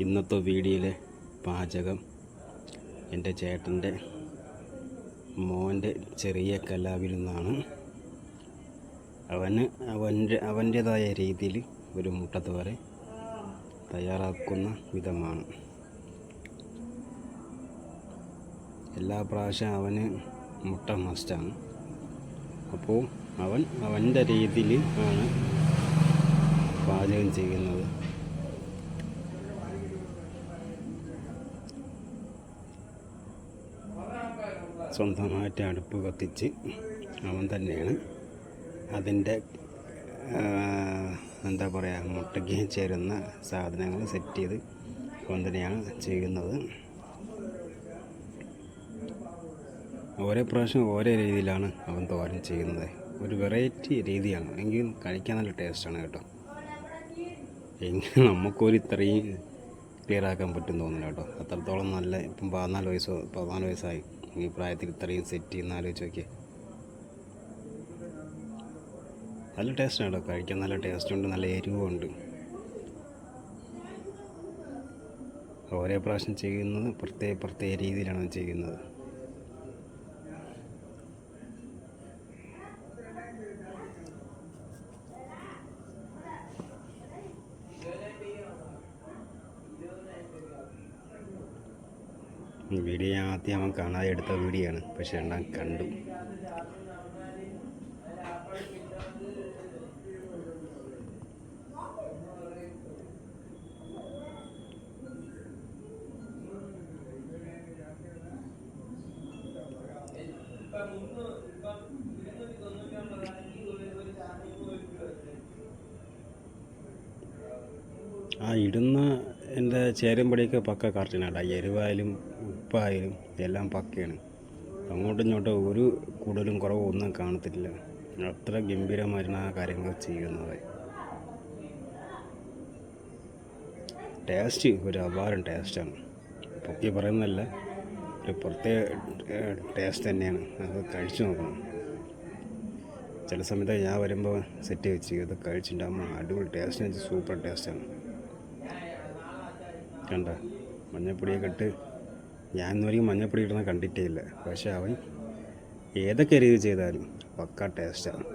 ഇന്നത്തെ വീഡിയോയിലെ പാചകം എൻ്റെ ചേട്ടൻ്റെ മോൻ്റെ ചെറിയ കലാവിരുന്നാണ്. അവൻ്റേതായ രീതിയിൽ ഒരു മുട്ടത്തോരൻ തയ്യാറാക്കുന്ന വിധമാണ്. എല്ലാ പ്രാവശ്യം അവന് മുട്ട മസ്റ്റാണ്. അപ്പോൾ അവൻ്റെ രീതിയിൽ ആണ് പാചകം ചെയ്യുന്നത്. സ്വന്തമായിട്ട് അടുപ്പ് കത്തിച്ച് അവൻ തന്നെയാണ് അതിൻ്റെ മുട്ടയ്ക്ക് ചേരുന്ന സാധനങ്ങൾ സെറ്റ് ചെയ്ത് അവൻ തന്നെയാണ് ചെയ്യുന്നത്. ഓരോ പ്രാവശ്യം ഓരോ രീതിയിലാണ് അവൻ തോരൻ ചെയ്യുന്നത്. ഒരു വെറൈറ്റി രീതിയാണ്, എങ്കിലും കഴിക്കാൻ നല്ല ടേസ്റ്റാണ് കേട്ടോ. എങ്കിലും നമുക്കൊരു ഇത്രയും ക്ലിയർ ആക്കാൻ പറ്റും തോന്നുന്നില്ല കേട്ടോ. അത്രത്തോളം നല്ല, ഇപ്പം 14 വയസ്സായി, ഈ പ്രായത്തിൽ ഇത്രയും സെറ്റ് ചെയ്യുന്ന ആലോചിച്ച് നോക്കിയേ. നല്ല ടേസ്റ്റാണ് കേട്ടോ, കഴിക്കാൻ നല്ല ടേസ്റ്റുണ്ട്, നല്ല എരിവുണ്ട്. ഓരോ പ്രാവശ്യം ചെയ്യുന്നത് പ്രത്യേക രീതിയിലാണ് ചെയ്യുന്നത്. വീഡിയോ ആദ്യം അവൻ കാണാതെ എടുത്ത വീഡിയോ ആണ്, പക്ഷെ എല്ലാം കണ്ടു. ഇടുന്ന എൻ്റെ ചേരുമ്പടിയൊക്കെ പക്ക കറക്റ്റിനാണ്. എരിവായാലും ഉപ്പായാലും എല്ലാം പക്കയാണ്. അങ്ങോട്ടും ഇങ്ങോട്ടും ഒരു കൂടുതലും കുറവും ഒന്നും കാണത്തില്ല. അത്ര ഗംഭീരമായിരുന്ന ആ കാര്യങ്ങൾ ചെയ്യുന്നത്. ടേസ്റ്റ് ഒരു അപാരം ടേസ്റ്റാണ്. പൊക്കി പറയുന്നതല്ല, ഒരു പ്രത്യേക ടേസ്റ്റ് തന്നെയാണ്. അത് കഴിച്ചു നോക്കണം. ചില സമയത്ത് ഞാൻ വരുമ്പോൾ സെറ്റ് വെച്ച് ഇത് കഴിച്ചിട്ടുണ്ടാകുമ്പോൾ അടിപൊളി ടേസ്റ്റ്, വെച്ച് സൂപ്പർ ടേസ്റ്റാണ്. കണ്ട മഞ്ഞപ്പൊടിയൊക്കെ ഇട്ട്, ഞാൻ ഇന്നുവരെയും മഞ്ഞപ്പൊടി ഇടുന്ന കണ്ടിട്ടേ ഇല്ല. പക്ഷെ അവൻ ഏതൊക്കെ രീതി ചെയ്താലും പക്ക ടേസ്റ്റാണ്,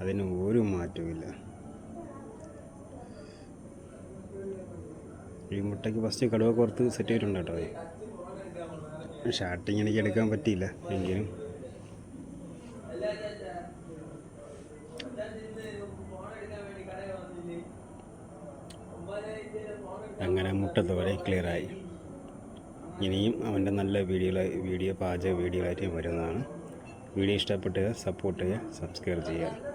അതിന് ഒരു മാറ്റവും. ഈ മുട്ടയ്ക്ക് ഫസ്റ്റ് കടുവ പുറത്ത് സെറ്റ് ചെയ്തിട്ടുണ്ട് കേട്ടോ. ഷാട്ടിങ് എനിക്ക് എടുക്കാൻ പറ്റിയില്ല, എങ്കിലും അങ്ങനെ മുട്ടത്തോരൻ ക്ലിയറായി. ഇനിയും അവൻ്റെ നല്ല പാചക വീഡിയോകളായിട്ട് വരുന്നതാണ്. വീഡിയോ ഇഷ്ടപ്പെട്ടുക, സപ്പോർട്ട് ചെയ്യുക, സബ്സ്ക്രൈബ് ചെയ്യുക.